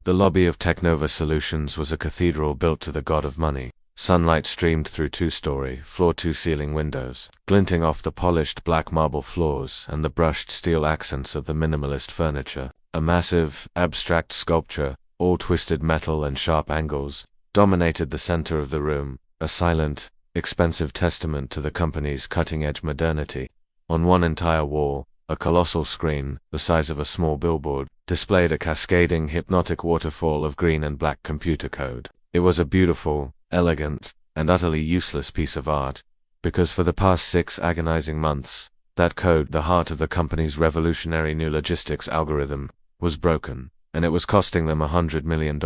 The lobby of Technova Solutions was a cathedral built to the god of money. Sunlight streamed through two-story, floor-to-ceiling windows, glinting off the polished black marble floors and the brushed steel accents of the minimalist furniture. A massive, abstract sculpture, all twisted metal and sharp angles, dominated the center of the room, a silent, expensive testament to the company's cutting-edge modernity. On one entire wall, a colossal screen, the size of a small billboard, displayed a cascading, hypnotic waterfall of green and black computer code. It was a beautiful, elegant, and utterly useless piece of art, because for the past 6 agonizing months, that code, the heart of the company's revolutionary new logistics algorithm, was broken, and it was costing them $100 million.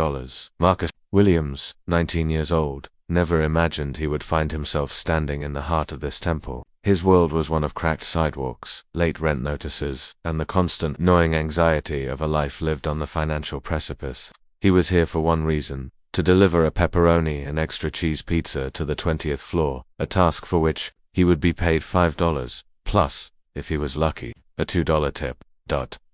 Marcus Williams, 19 years old, never imagined he would find himself standing in the heart of this temple. His world was one of cracked sidewalks, late rent notices, and the constant, gnawing anxiety of a life lived on the financial precipice. He was here for one reason: to deliver a pepperoni and extra cheese pizza to the 20th floor, a task for which he would be paid $5, plus, if he was lucky, a $2 tip.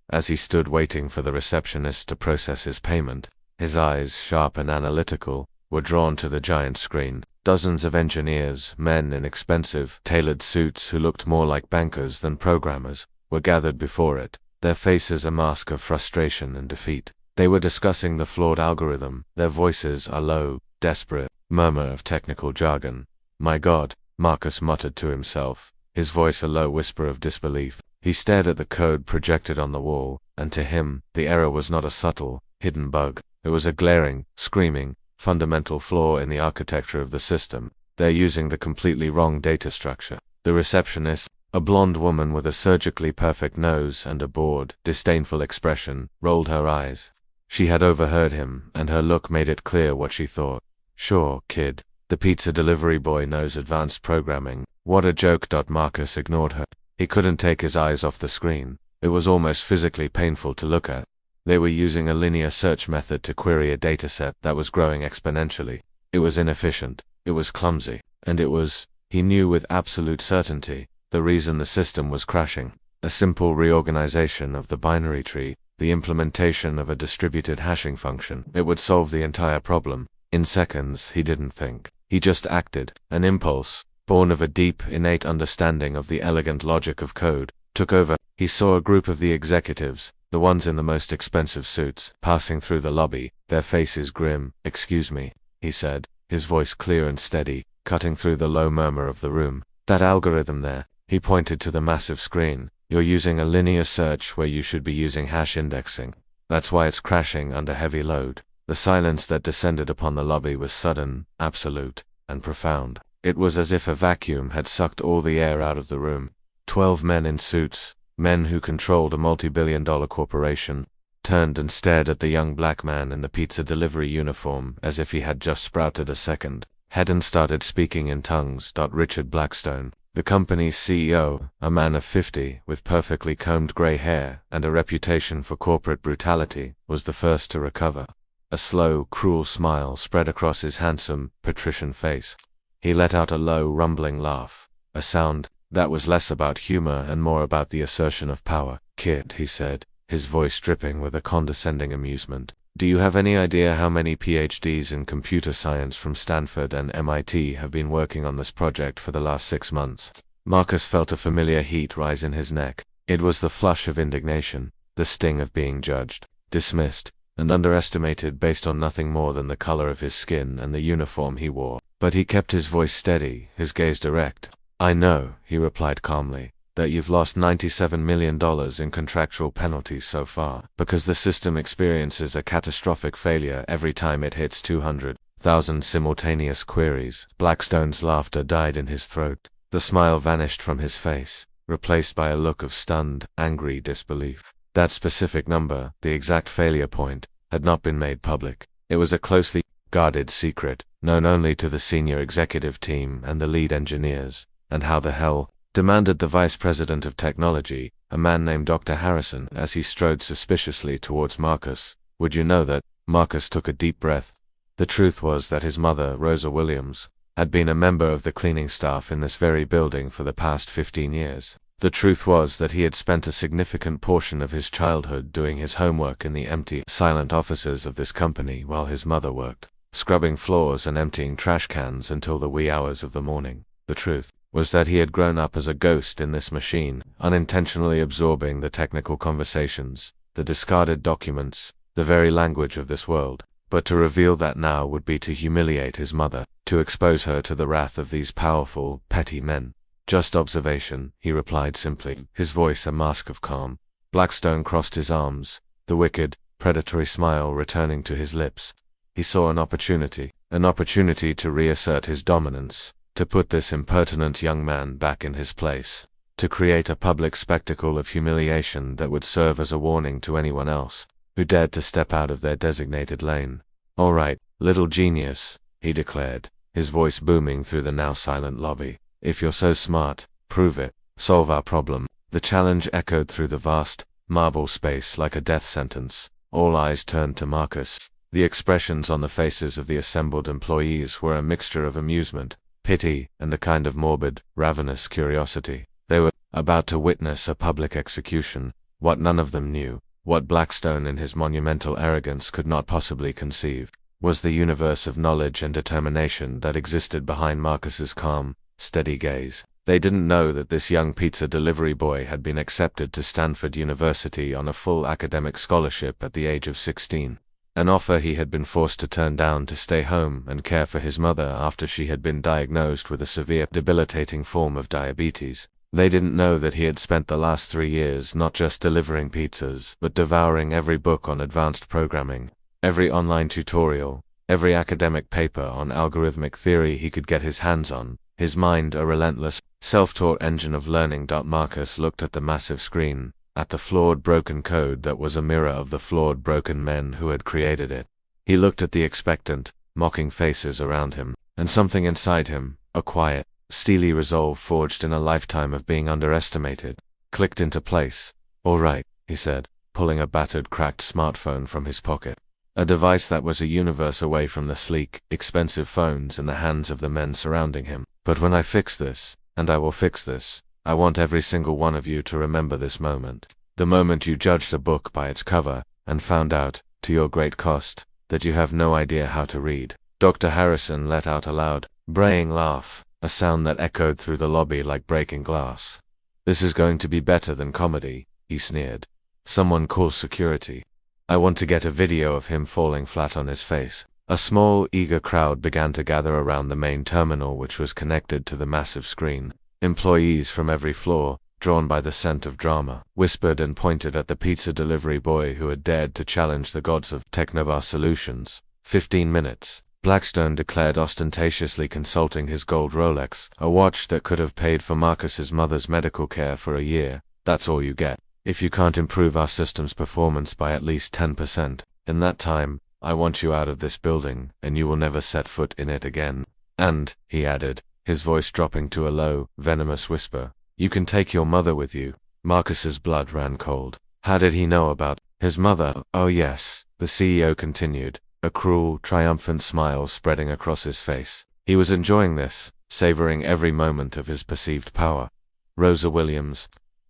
As he stood waiting for the receptionist to process his payment, his eyes, sharp and analytical, were drawn to the giant screen. Dozens of engineers, men in expensive, tailored suits who looked more like bankers than programmers, were gathered before it, their faces a mask of frustration and defeat. They were discussing the flawed algorithm, their voices a low, desperate murmur of technical jargon. "My God," Marcus muttered to himself, his voice a low whisper of disbelief. He stared at the code projected on the wall, and to him, the error was not a subtle, hidden bug. It was a glaring, screaming, fundamental flaw in the architecture of the system. They're using the completely wrong data structure. The receptionist, a blonde woman with a surgically perfect nose and a bored, disdainful expression, rolled her eyes. She had overheard him, and her look made it clear what she thought. "Sure, kid. The pizza delivery boy knows advanced programming. What a joke." Marcus ignored her. He couldn't take his eyes off the screen. It was almost physically painful to look at. They were using a linear search method to query a dataset that was growing exponentially. It was inefficient, it was clumsy, and it was, he knew with absolute certainty, the reason the system was crashing. A simple reorganization of the binary tree, the implementation of a distributed hashing function, it would solve the entire problem. In seconds, he didn't think. He just acted. An impulse, born of a deep, innate understanding of the elegant logic of code, took over. He saw a group of the executives, the ones in the most expensive suits, passing through the lobby, their faces grim. "Excuse me," he said, his voice clear and steady, cutting through the low murmur of the room. "That algorithm there," he pointed to the massive screen, "you're using a linear search where you should be using hash indexing. That's why it's crashing under heavy load." The silence that descended upon the lobby was sudden, absolute, and profound. It was as if a vacuum had sucked all the air out of the room. 12 men in suits, men who controlled a multi-billion-dollar corporation, turned and stared at the young black man in the pizza delivery uniform as if he had just sprouted a second head and started speaking in tongues. Richard Blackstone, the company's CEO, a man of 50 with perfectly combed gray hair and a reputation for corporate brutality, was the first to recover. A slow, cruel smile spread across his handsome, patrician face. He let out a low, rumbling laugh, a sound that was less about humor and more about the assertion of power. "Kid," he said, his voice dripping with a condescending amusement, "do you have any idea how many PhDs in computer science from Stanford and MIT have been working on this project for the last 6 months? Marcus felt a familiar heat rise in his neck. It was the flush of indignation, the sting of being judged, dismissed, and underestimated based on nothing more than the color of his skin and the uniform he wore. But he kept his voice steady, his gaze direct. "I know," he replied calmly, "that you've lost $97 million in contractual penalties so far, because the system experiences a catastrophic failure every time it hits 200,000 simultaneous queries." Blackstone's laughter died in his throat. The smile vanished from his face, replaced by a look of stunned, angry disbelief. That specific number, the exact failure point, had not been made public. It was a closely guarded secret, known only to the senior executive team and the lead engineers. "And how the hell?" demanded the vice president of technology, a man named Dr. Harrison, as he strode suspiciously towards Marcus. "Would you know that?" Marcus took a deep breath. The truth was that his mother, Rosa Williams, had been a member of the cleaning staff in this very building for the past 15 years. The truth was that he had spent a significant portion of his childhood doing his homework in the empty, silent offices of this company while his mother worked, scrubbing floors and emptying trash cans until the wee hours of the morning. The truth was that he had grown up as a ghost in this machine, unintentionally absorbing the technical conversations, the discarded documents, the very language of this world. But to reveal that now would be to humiliate his mother, to expose her to the wrath of these powerful, petty men. Just observation, he replied simply, his voice a mask of calm. Blackstone crossed his arms, the wicked, predatory smile returning to his lips. He saw an opportunity to reassert his dominance, to put this impertinent young man back in his place, to create a public spectacle of humiliation that would serve as a warning to anyone else who dared to step out of their designated lane. "All right, little genius," he declared, his voice booming through the now silent lobby. "If you're so smart, prove it. Solve our problem." The challenge echoed through the vast, marble space like a death sentence. All eyes turned to Marcus. The expressions on the faces of the assembled employees were a mixture of amusement, pity, and a kind of morbid, ravenous curiosity. They were about to witness a public execution. What none of them knew, what Blackstone in his monumental arrogance could not possibly conceive, was the universe of knowledge and determination that existed behind Marcus's calm, steady gaze. They didn't know that this young pizza delivery boy had been accepted to Stanford University on a full academic scholarship at the age of 16. An offer he had been forced to turn down to stay home and care for his mother after she had been diagnosed with a severe, debilitating form of diabetes. They didn't know that he had spent the last 3 years not just delivering pizzas, but devouring every book on advanced programming, every online tutorial, every academic paper on algorithmic theory he could get his hands on, his mind a relentless, self-taught engine of learning. Marcus looked at the massive screen, at the flawed, broken code that was a mirror of the flawed, broken men who had created it. He looked at the expectant, mocking faces around him, and something inside him, a quiet, steely resolve forged in a lifetime of being underestimated, clicked into place. "All right," he said, pulling a battered, cracked smartphone from his pocket. A device that was a universe away from the sleek, expensive phones in the hands of the men surrounding him. "But when I fix this, and I will fix this, I want every single one of you to remember this moment. The moment you judged a book by its cover, and found out, to your great cost, that you have no idea how to read." Dr. Harrison let out a loud, braying laugh, a sound that echoed through the lobby like breaking glass. "This is going to be better than comedy," he sneered. "Someone call security. I want to get a video of him falling flat on his face." A small, eager crowd began to gather around the main terminal which was connected to the massive screen. Employees from every floor, drawn by the scent of drama, whispered and pointed at the pizza delivery boy who had dared to challenge the gods of Technovar Solutions. 15 minutes. Blackstone declared, ostentatiously consulting his gold Rolex, a watch that could have paid for Marcus's mother's medical care for a year. "That's all you get. If you can't improve our system's performance by at least 10%, in that time, I want you out of this building, and you will never set foot in it again. And," he added, his voice dropping to a low, venomous whisper, "you can take your mother with you." Marcus's blood ran cold. How did he know about his mother? "Oh yes," the CEO continued, a cruel, triumphant smile spreading across his face. He was enjoying this, savoring every moment of his perceived power. "Rosa Williams,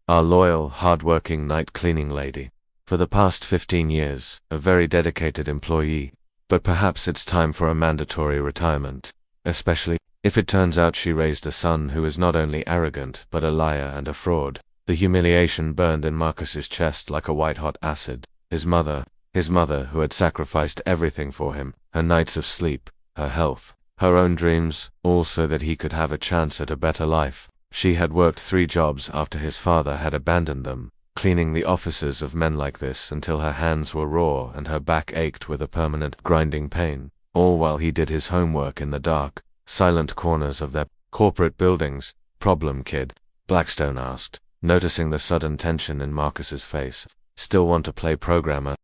our loyal, hard-working night cleaning lady. For the past 15 years, a very dedicated employee. But perhaps it's time for a mandatory retirement, especially if it turns out she raised a son who is not only arrogant but a liar and a fraud." The humiliation burned in Marcus's chest like a white-hot acid. His mother who had sacrificed everything for him, her nights of sleep, her health, her own dreams, all so that he could have a chance at a better life. She had worked 3 jobs after his father had abandoned them, cleaning the offices of men like this until her hands were raw and her back ached with a permanent, grinding pain, all while he did his homework in the dark, silent corners of their corporate buildings. "Problem, kid?" Blackstone asked, noticing the sudden tension in Marcus's face. "Still want to play programmer?"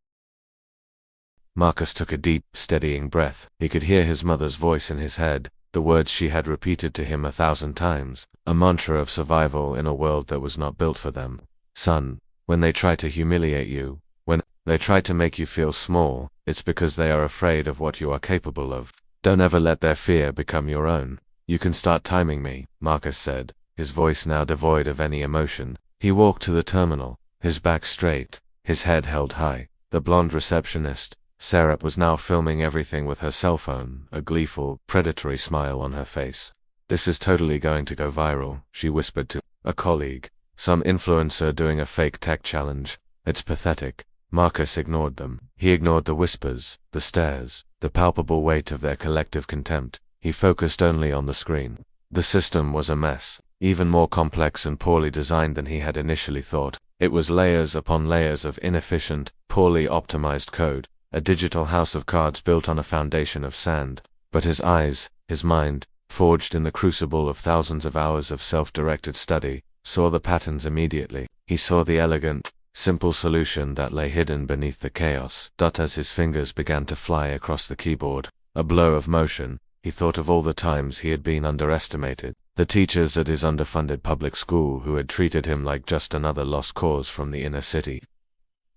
Marcus took a deep, steadying breath. He could hear his mother's voice in his head, the words she had repeated to him 1,000 times, a mantra of survival in a world that was not built for them. "Son, when they try to humiliate you, when they try to make you feel small, it's because they are afraid of what you are capable of. Don't ever let their fear become your own." "You can start timing me," Marcus said, his voice now devoid of any emotion. He walked to the terminal, his back straight, his head held high. The blonde receptionist, Sarah, was now filming everything with her cell phone, a gleeful, predatory smile on her face. "This is totally going to go viral," she whispered to a colleague. "Some influencer doing a fake tech challenge. It's pathetic." Marcus ignored them. He ignored the whispers, the stares, the palpable weight of their collective contempt. He focused only on the screen. The system was a mess, even more complex and poorly designed than he had initially thought. It was layers upon layers of inefficient, poorly optimized code, a digital house of cards built on a foundation of sand. But his eyes, his mind, forged in the crucible of thousands of hours of self-directed study, saw the patterns immediately. He saw the elegant, simple solution that lay hidden beneath the chaos. As his fingers began to fly across the keyboard, a blur of motion, he thought of all the times he had been underestimated. The teachers at his underfunded public school who had treated him like just another lost cause from the inner city.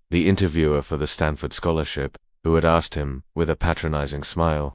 The interviewer for the Stanford scholarship, who had asked him, with a patronizing smile,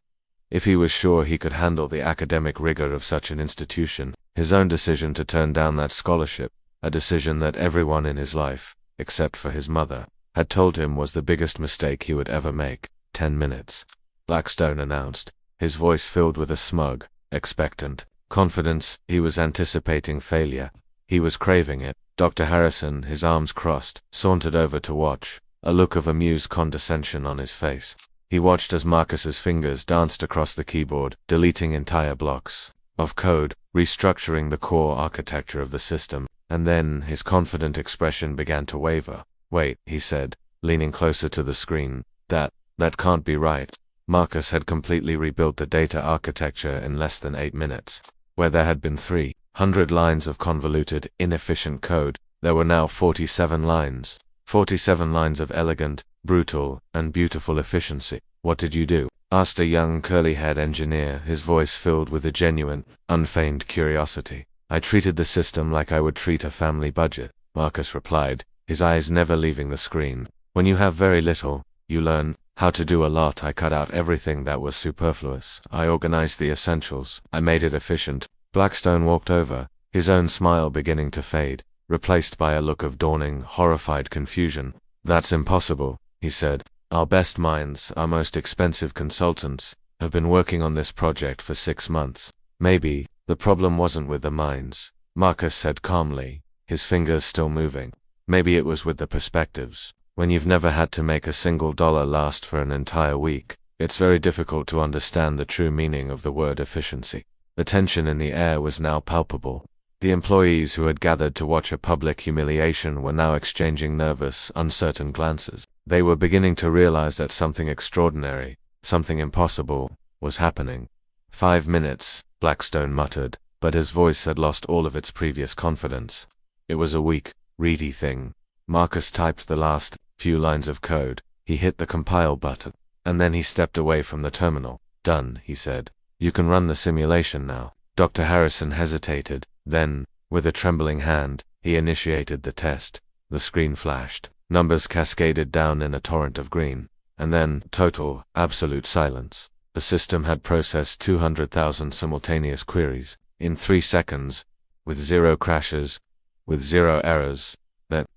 if he was sure he could handle the academic rigor of such an institution. His own decision to turn down that scholarship, a decision that everyone in his life, except for his mother, had told him was the biggest mistake he would ever make. 10 minutes. Blackstone announced, his voice filled with a smug, expectant confidence. He was anticipating failure. He was craving it. Dr. Harrison, his arms crossed, sauntered over to watch, a look of amused condescension on his face. He watched as Marcus's fingers danced across the keyboard, deleting entire blocks of code, restructuring the core architecture of the system, and then his confident expression began to waver. "Wait," he said, leaning closer to the screen. That can't be right." Marcus had completely rebuilt the data architecture in less than 8 minutes. Where there had been 300 lines of convoluted, inefficient code, there were now 47 lines. 47 lines of elegant, brutal, and beautiful efficiency. "What did you do?" asked a young curly-haired engineer, his voice filled with a genuine, unfeigned curiosity. "I treated the system like I would treat a family budget," Marcus replied, his eyes never leaving the screen. "When you have very little, you learn how to do a lot. I cut out everything that was superfluous. I organized the essentials. I made it efficient." Blackstone walked over, his own smile beginning to fade, replaced by a look of dawning, horrified confusion. "That's impossible," he said. "Our best minds, our most expensive consultants, have been working on this project for 6 months. Maybe the problem wasn't with the minds," Marcus said calmly, his fingers still moving. "Maybe it was with the perspectives. When you've never had to make a single dollar last for an entire week, it's very difficult to understand the true meaning of the word efficiency." The tension in the air was now palpable. The employees who had gathered to watch a public humiliation were now exchanging nervous, uncertain glances. They were beginning to realize that something extraordinary, something impossible, was happening. 5 minutes, Blackstone muttered, but his voice had lost all of its previous confidence. It was a weak, reedy thing. Marcus typed the last few lines of code. He hit the compile button, and then he stepped away from the terminal. "Done," he said. "You can run the simulation now." Dr. Harrison hesitated. Then, with a trembling hand, he initiated the test. The screen flashed. Numbers cascaded down in a torrent of green. And then, total, absolute silence. The system had processed 200,000 simultaneous queries in 3 seconds, with 0 crashes, with 0 errors.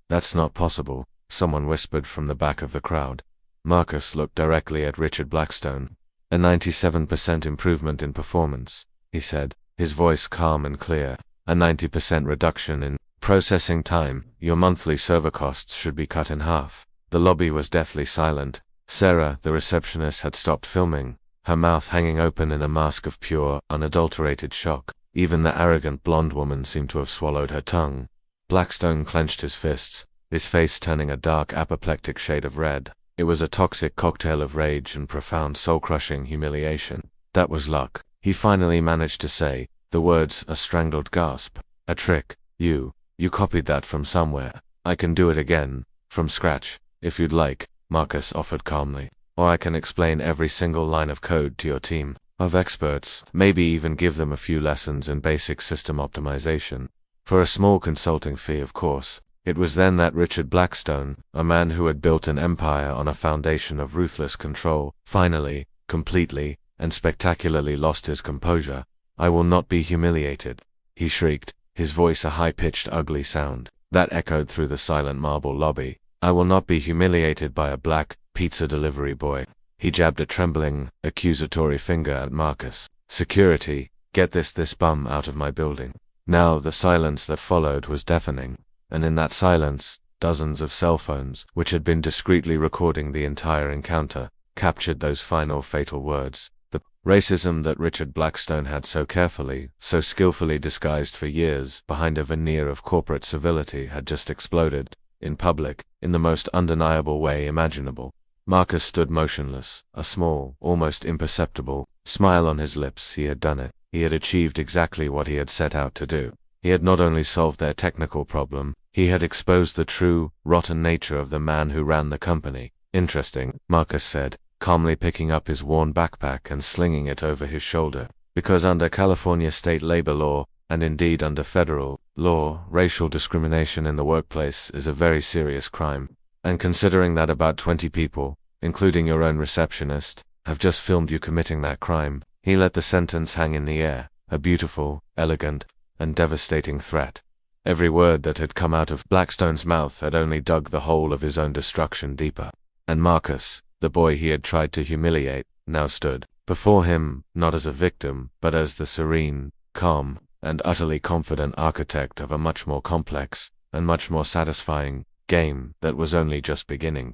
That's not possible," someone whispered from the back of the crowd. Marcus looked directly at Richard Blackstone. "A 97% improvement in performance," he said, his voice calm and clear. "A 90% reduction in processing time. Your monthly server costs should be cut in half." The lobby was deathly silent. Sarah, the receptionist, had stopped filming, her mouth hanging open in a mask of pure, unadulterated shock. Even the arrogant blonde woman seemed to have swallowed her tongue. Blackstone clenched his fists, his face turning a dark apoplectic shade of red. It was a toxic cocktail of rage and profound soul-crushing humiliation. "That was luck," he finally managed to say, the words a strangled gasp. "A trick. You copied that from somewhere. I can do it again, from scratch, if you'd like," Marcus offered calmly. "Or I can explain every single line of code to your team of experts, maybe even give them a few lessons in basic system optimization. For a small consulting fee, of course." It was then that Richard Blackstone, a man who had built an empire on a foundation of ruthless control, finally, completely, and spectacularly lost his composure. "I will not be humiliated," he shrieked, his voice a high-pitched, ugly sound that echoed through the silent marble lobby. "I will not be humiliated by a black pizza delivery boy." He jabbed a trembling, accusatory finger at Marcus. "Security, get this bum out of my building." Now the silence that followed was deafening, and in that silence, dozens of cell phones, which had been discreetly recording the entire encounter, captured those final fatal words. The racism that Richard Blackstone had so carefully, so skillfully disguised for years behind a veneer of corporate civility had just exploded, in public, in the most undeniable way imaginable. Marcus stood motionless, a small, almost imperceptible smile on his lips. He had done it. He had achieved exactly what he had set out to do. He had not only solved their technical problem, he had exposed the true, rotten nature of the man who ran the company. "Interesting," Marcus said, calmly picking up his worn backpack and slinging it over his shoulder. "Because under California state labor law, and indeed under federal law, racial discrimination in the workplace is a very serious crime. And considering that about 20 people, including your own receptionist, have just filmed you committing that crime," he let the sentence hang in the air, a beautiful, elegant, and devastating threat. Every word that had come out of Blackstone's mouth had only dug the hole of his own destruction deeper. And Marcus, the boy he had tried to humiliate, now stood before him, not as a victim, but as the serene, calm, and utterly confident architect of a much more complex, and much more satisfying, game that was only just beginning.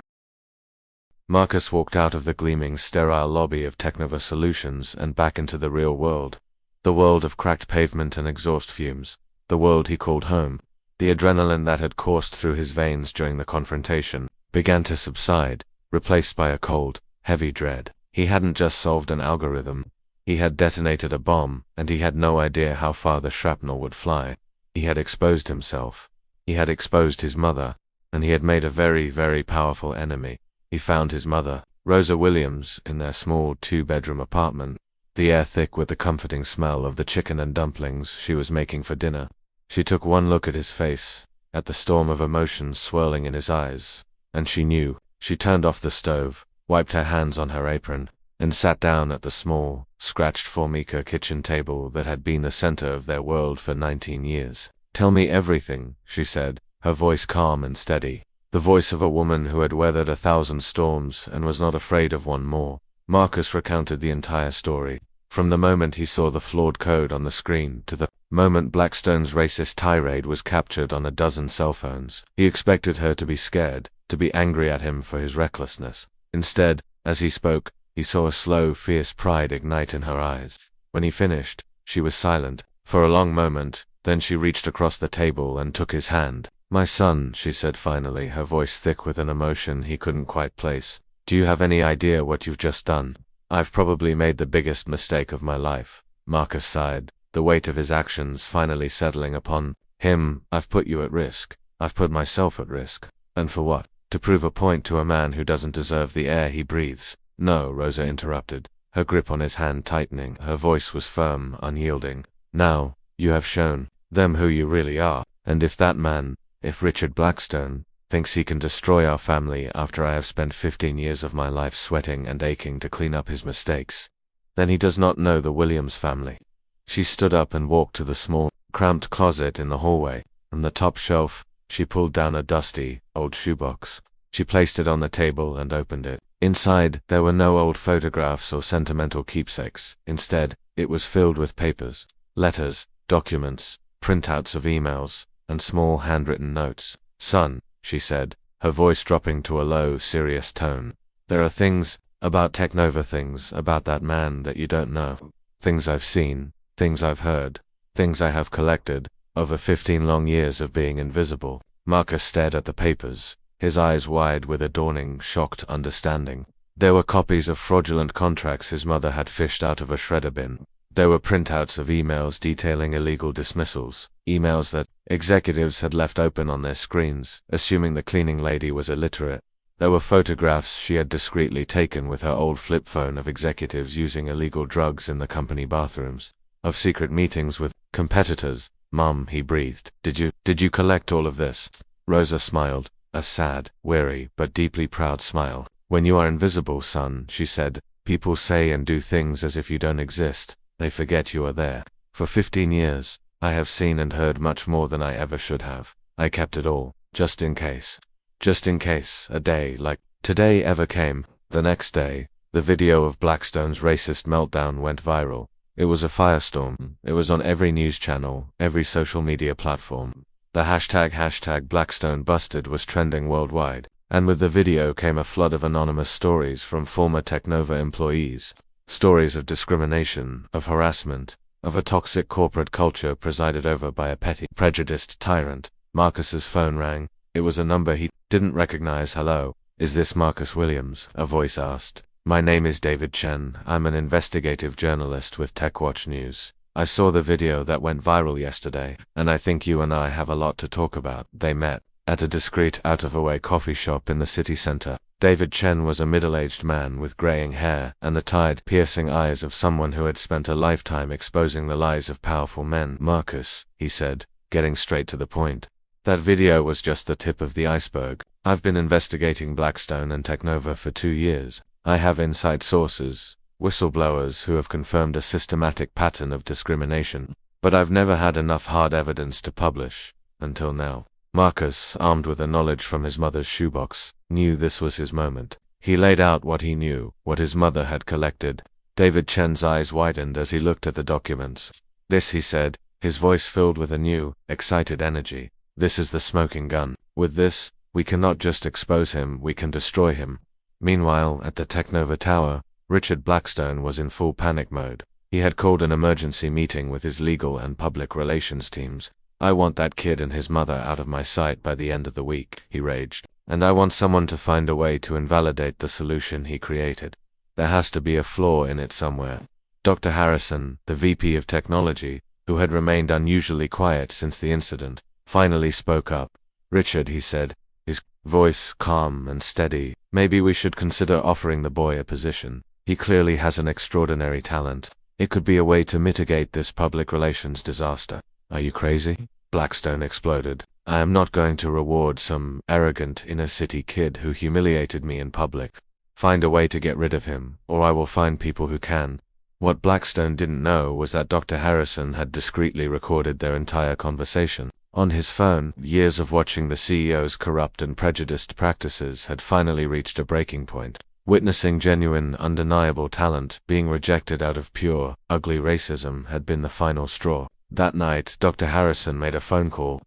Marcus walked out of the gleaming, sterile lobby of Technova Solutions and back into the real world. The world of cracked pavement and exhaust fumes. The world he called home. The adrenaline that had coursed through his veins during the confrontation began to subside, replaced by a cold, heavy dread. He hadn't just solved an algorithm. He had detonated a bomb, and he had no idea how far the shrapnel would fly. He had exposed himself. He had exposed his mother, and he had made a very, very powerful enemy. He found his mother, Rosa Williams, in their small two-bedroom apartment, the air thick with the comforting smell of the chicken and dumplings she was making for dinner. She took one look at his face, at the storm of emotions swirling in his eyes, and she knew. She turned off the stove, wiped her hands on her apron, and sat down at the small, scratched Formica kitchen table that had been the center of their world for 19 years. "Tell me everything," she said, her voice calm and steady. The voice of a woman who had weathered 1,000 storms and was not afraid of one more. Marcus recounted the entire story, from the moment he saw the flawed code on the screen to the moment Blackstone's racist tirade was captured on a dozen cell phones. He expected her to be scared, to be angry at him for his recklessness. Instead, as he spoke, he saw a slow, fierce pride ignite in her eyes. When he finished, she was silent, for a long moment, then she reached across the table and took his hand. "My son," she said finally, her voice thick with an emotion he couldn't quite place. "Do you have any idea what you've just done?" "I've probably made the biggest mistake of my life," Marcus sighed, the weight of his actions finally settling upon him. "I've put you at risk. I've put myself at risk. And for what? To prove a point to a man who doesn't deserve the air he breathes." "No," Rosa interrupted, her grip on his hand tightening. Her voice was firm, unyielding. "Now, you have shown them who you really are, and if that man, if Richard Blackstone, thinks he can destroy our family after I have spent 15 years of my life sweating and aching to clean up his mistakes, then he does not know the Williams family." She stood up and walked to the small, cramped closet in the hallway. From the top shelf, she pulled down a dusty, old shoebox. She placed it on the table and opened it. Inside, there were no old photographs or sentimental keepsakes. Instead, it was filled with papers, letters, documents, printouts of emails, and small handwritten notes. "Son," she said, her voice dropping to a low, serious tone, "there are things about Technova, things about that man that you don't know. Things I've seen, things I've heard, things I have collected, over 15 long years of being invisible." Marcus stared at the papers, his eyes wide with a dawning, shocked understanding. There were copies of fraudulent contracts his mother had fished out of a shredder bin. There were printouts of emails detailing illegal dismissals, emails that executives had left open on their screens, assuming the cleaning lady was illiterate. There were photographs she had discreetly taken with her old flip phone of executives using illegal drugs in the company bathrooms, of secret meetings with competitors. "Mom," he breathed, Did you collect all of this?" Rosa smiled, a sad, weary, but deeply proud smile. "When you are invisible, son," she said, "people say and do things as if you don't exist. They forget you are there. For 15 years, I have seen and heard much more than I ever should have. I kept it all, just in case. Just in case a day like today ever came. The next day, the video of Blackstone's racist meltdown went viral. It was a firestorm. It was on every news channel, every social media platform. The hashtag Blackstone Busted was trending worldwide, and with the video came a flood of anonymous stories from former Technova employees. Stories of discrimination, of harassment, of a toxic corporate culture presided over by a petty, prejudiced tyrant. Marcus's phone rang. It was a number he didn't recognize. "Hello, is this Marcus Williams?" a voice asked. "My name is David Chen. I'm an investigative journalist with TechWatch News. I saw the video that went viral yesterday, and I think you and I have a lot to talk about." They met at a discreet, out-of-the-way coffee shop in the city center. David Chen was a middle-aged man with graying hair and the tired, piercing eyes of someone who had spent a lifetime exposing the lies of powerful men. "Marcus," he said, getting straight to the point. "That video was just the tip of the iceberg. I've been investigating Blackstone and Technova for 2 years. I have inside sources, whistleblowers who have confirmed a systematic pattern of discrimination, but I've never had enough hard evidence to publish, until now." Marcus, armed with the knowledge from his mother's shoebox, knew this was his moment. He laid out what he knew, what his mother had collected. David Chen's eyes widened as he looked at the documents. "This," he said, his voice filled with a new, excited energy. "This is the smoking gun. With this, we cannot just expose him, we can destroy him." Meanwhile, at the Technova Tower, Richard Blackstone was in full panic mode. He had called an emergency meeting with his legal and public relations teams. "I want that kid and his mother out of my sight by the end of the week," he raged. "And I want someone to find a way to invalidate the solution he created. There has to be a flaw in it somewhere." Dr. Harrison, the VP of Technology, who had remained unusually quiet since the incident, finally spoke up. "Richard," he said, his voice calm and steady, "maybe we should consider offering the boy a position. He clearly has an extraordinary talent. It could be a way to mitigate this public relations disaster." "Are you crazy?" Blackstone exploded. "I am not going to reward some arrogant inner-city kid who humiliated me in public. Find a way to get rid of him, or I will find people who can." What Blackstone didn't know was that Dr. Harrison had discreetly recorded their entire conversation. On his phone, years of watching the CEO's corrupt and prejudiced practices had finally reached a breaking point. Witnessing genuine, undeniable talent being rejected out of pure, ugly racism had been the final straw. That night, Dr. Harrison made a phone call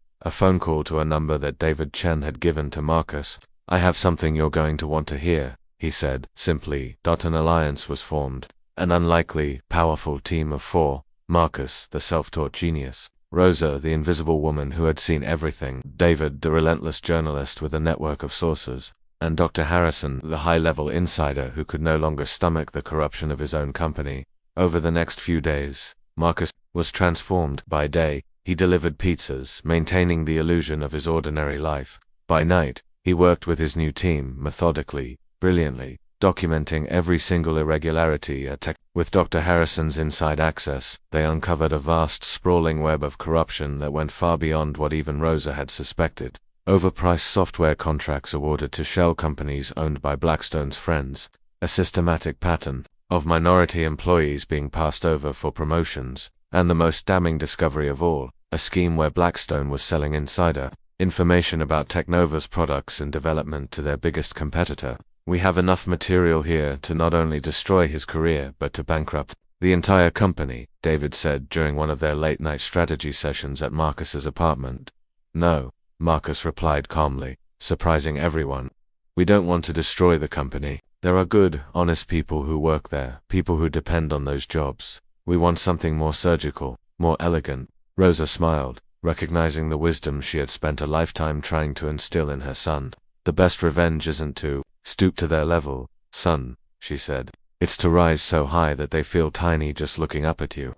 to a number that David Chen had given to Marcus. "I have something you're going to want to hear," he said, simply. An alliance was formed. An unlikely, powerful team of 4. Marcus, the self-taught genius. Rosa, the invisible woman who had seen everything. David, the relentless journalist with a network of sources. And Dr. Harrison, the high-level insider who could no longer stomach the corruption of his own company. Over the next few days, Marcus was transformed. By day, he delivered pizzas, maintaining the illusion of his ordinary life. By night, he worked with his new team, methodically, brilliantly, documenting every single irregularity at Tech. With Dr. Harrison's inside access, they uncovered a vast, sprawling web of corruption that went far beyond what even Rosa had suspected. Overpriced software contracts awarded to shell companies owned by Blackstone's friends. A systematic pattern of minority employees being passed over for promotions. And the most damning discovery of all, a scheme where Blackstone was selling insider information about Technova's products and development to their biggest competitor. "We have enough material here to not only destroy his career but to bankrupt the entire company," David said during one of their late-night strategy sessions at Marcus's apartment. "No," Marcus replied calmly, surprising everyone. "We don't want to destroy the company. There are good, honest people who work there, people who depend on those jobs. We want something more surgical, more elegant." Rosa smiled, recognizing the wisdom she had spent a lifetime trying to instill in her son. "The best revenge isn't to stoop to their level, son," she said. "It's to rise so high that they feel tiny just looking up at you."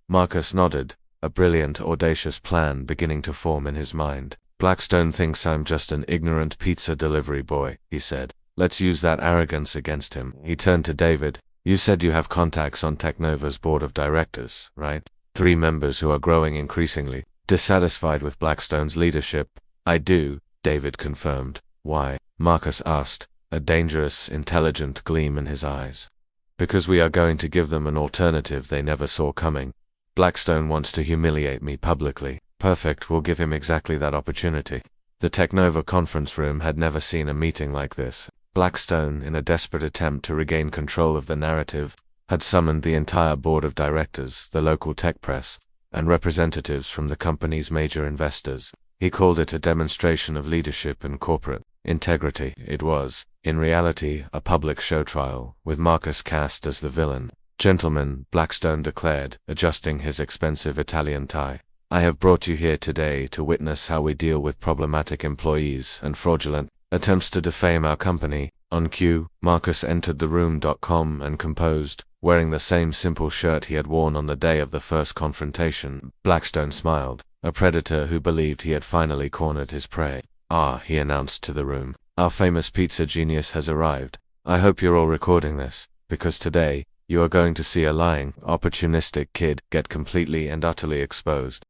Marcus nodded, a brilliant, audacious plan beginning to form in his mind. "Blackstone thinks I'm just an ignorant pizza delivery boy," he said. "Let's use that arrogance against him." He turned to David. "You said you have contacts on Technova's board of directors, right? 3 members who are growing increasingly dissatisfied with Blackstone's leadership." "I do," David confirmed. "Why?" Marcus asked, a dangerous, intelligent gleam in his eyes. "Because we are going to give them an alternative they never saw coming." Blackstone wants to humiliate me publicly. Perfect, we'll give him exactly that opportunity. The Technova conference room had never seen a meeting like this. Blackstone, in a desperate attempt to regain control of the narrative, had summoned the entire board of directors, the local tech press, and representatives from the company's major investors. He called it a demonstration of leadership and corporate integrity. It was, in reality, a public show trial, with Marcus cast as the villain. "Gentlemen," Blackstone declared, adjusting his expensive Italian tie, "I have brought you here today to witness how we deal with problematic employees and fraudulent attempts to defame our company." On cue, Marcus entered the room, calm and composed, wearing the same simple shirt he had worn on the day of the first confrontation. Blackstone smiled, a predator who believed he had finally cornered his prey. "Ah," he announced to the room, "our famous pizza genius has arrived. I hope you're all recording this, because today, you are going to see a lying, opportunistic kid get completely and utterly exposed."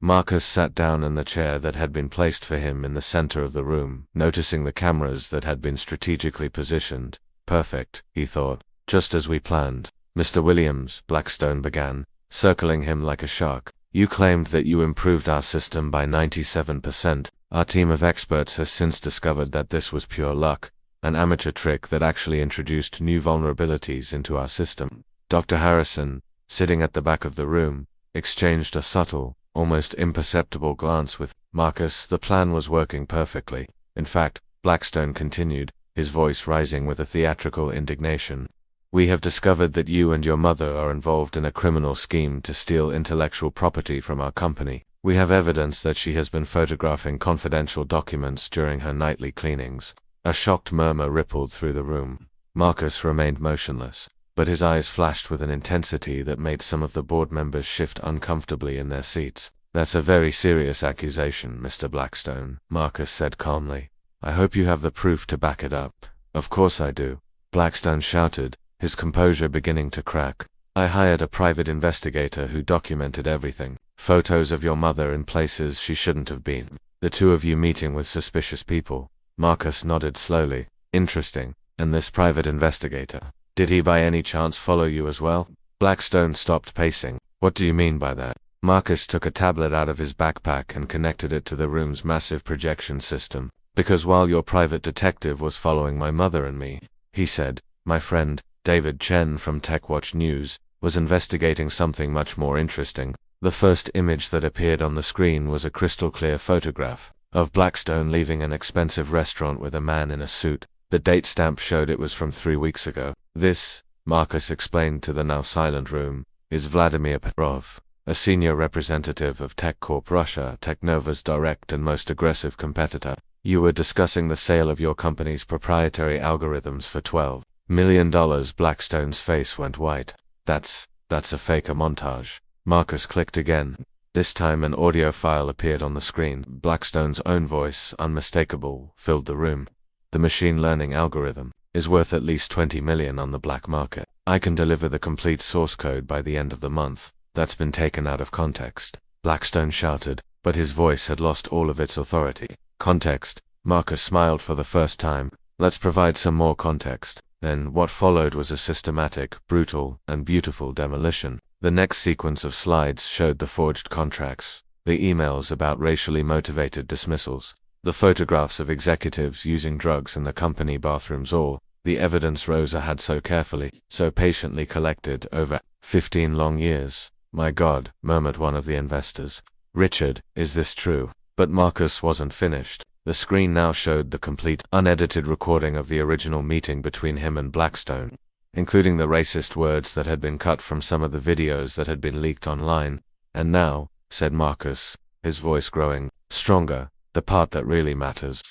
Marcus sat down in the chair that had been placed for him in the center of the room, noticing the cameras that had been strategically positioned. "Perfect," he thought, "just as we planned." "Mr. Williams," Blackstone began, circling him like a shark, "you claimed that you improved our system by 97%. Our team of experts has since discovered that this was pure luck, an amateur trick that actually introduced new vulnerabilities into our system." Dr. Harrison, sitting at the back of the room, exchanged a subtle, almost imperceptible glance with Marcus. The plan was working perfectly. In fact, Blackstone continued, his voice rising with a theatrical indignation. "We have discovered that you and your mother are involved in a criminal scheme to steal intellectual property from our company. We have evidence that she has been photographing confidential documents during her nightly cleanings." A shocked murmur rippled through the room. Marcus remained motionless, but his eyes flashed with an intensity that made some of the board members shift uncomfortably in their seats. "That's a very serious accusation, Mr. Blackstone," Marcus said calmly. "I hope you have the proof to back it up." "Of course I do," Blackstone shouted, his composure beginning to crack. "I hired a private investigator who documented everything. Photos of your mother in places she shouldn't have been. The two of you meeting with suspicious people." Marcus nodded slowly. "Interesting. And this private investigator, did he by any chance follow you as well?" Blackstone stopped pacing. "What do you mean by that?" Marcus took a tablet out of his backpack and connected it to the room's massive projection system. "Because while your private detective was following my mother and me," he said, "my friend, David Chen from TechWatch News, was investigating something much more interesting." The first image that appeared on the screen was a crystal-clear photograph of Blackstone leaving an expensive restaurant with a man in a suit. The date stamp showed it was from 3 weeks ago. "This," Marcus explained to the now silent room, "is Vladimir Petrov, a senior representative of Tech Corp Russia, Technova's direct and most aggressive competitor. You were discussing the sale of your company's proprietary algorithms for $12 million. Blackstone's face went white. That's a fake montage." Marcus clicked again. This time an audio file appeared on the screen. Blackstone's own voice, unmistakable, filled the room. "The machine learning algorithm is worth at least $20 million on the black market. I can deliver the complete source code by the end of the month. That's been taken out of context," Blackstone shouted, but his voice had lost all of its authority. "Context?" Marcus smiled for the first time. "Let's provide some more context." Then what followed was a systematic, brutal, and beautiful demolition. The next sequence of slides showed the forged contracts, the emails about racially motivated dismissals, the photographs of executives using drugs in the company bathrooms, all the evidence Rosa had so carefully, so patiently collected over 15 long years. "My God," murmured one of the investors. "Richard, is this true?" But Marcus wasn't finished. The screen now showed the complete, unedited recording of the original meeting between him and Blackstone, including the racist words that had been cut from some of the videos that had been leaked online. "And now," said Marcus, his voice growing stronger, "the part that really matters."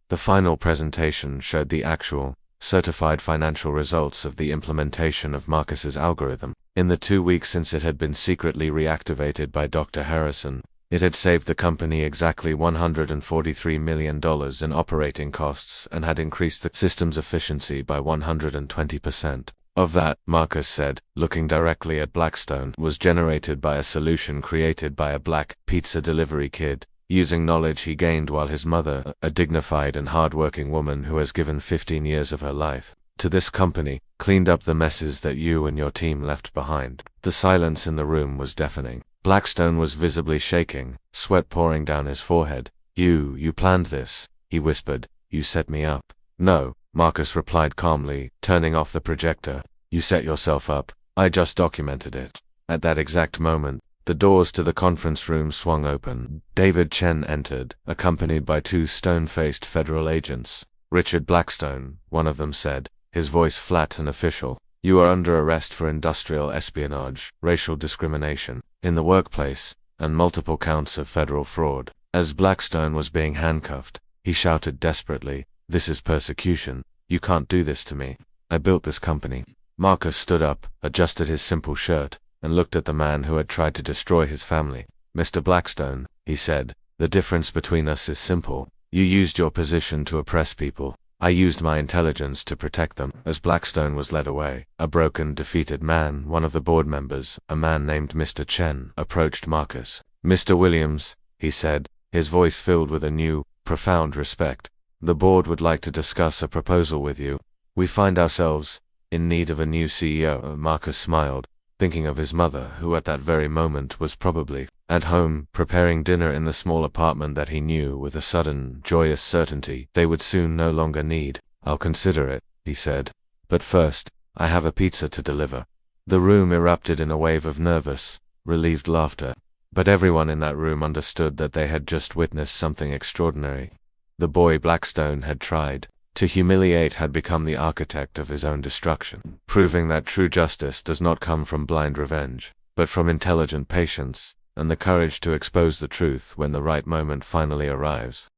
The final presentation showed the actual, certified financial results of the implementation of Marcus's algorithm. In the 2 weeks since it had been secretly reactivated by Dr. Harrison, it had saved the company exactly $143 million in operating costs and had increased the system's efficiency by 120%. Of that, Marcus said, looking directly at Blackstone, was generated by a solution created by a black pizza delivery kid, using knowledge he gained while his mother, a dignified and hard-working woman who has given 15 years of her life to this company, cleaned up the messes that you and your team left behind. The silence in the room was deafening. Blackstone was visibly shaking, sweat pouring down his forehead. You planned this, he whispered. You set me up. No, Marcus replied calmly, turning off the projector. You set yourself up. I just documented it. At that exact moment, the doors to the conference room swung open. David Chen entered, accompanied by two stone-faced federal agents. Richard Blackstone, one of them said, his voice flat and official. You are under arrest for industrial espionage, racial discrimination in the workplace, and multiple counts of federal fraud. As Blackstone was being handcuffed, he shouted desperately, "This is persecution. You can't do this to me. I built this company." Marcus stood up, adjusted his simple shirt, and looked at the man who had tried to destroy his family. "Mr. Blackstone," he said, "the difference between us is simple. You used your position to oppress people. I used my intelligence to protect them." As Blackstone was led away, a broken, defeated man, one of the board members, a man named Mr. Chen, approached Marcus. "Mr. Williams," he said, his voice filled with a new, profound respect, "the board would like to discuss a proposal with you. We find ourselves in need of a new CEO." Marcus smiled, thinking of his mother, who at that very moment was probably at home, preparing dinner in the small apartment that he knew with a sudden, joyous certainty they would soon no longer need. "I'll consider it," he said. "But first, I have a pizza to deliver." The room erupted in a wave of nervous, relieved laughter. But everyone in that room understood that they had just witnessed something extraordinary. The boy Blackstone had tried to humiliate had become the architect of his own destruction, proving that true justice does not come from blind revenge, but from intelligent patience, and the courage to expose the truth when the right moment finally arrives.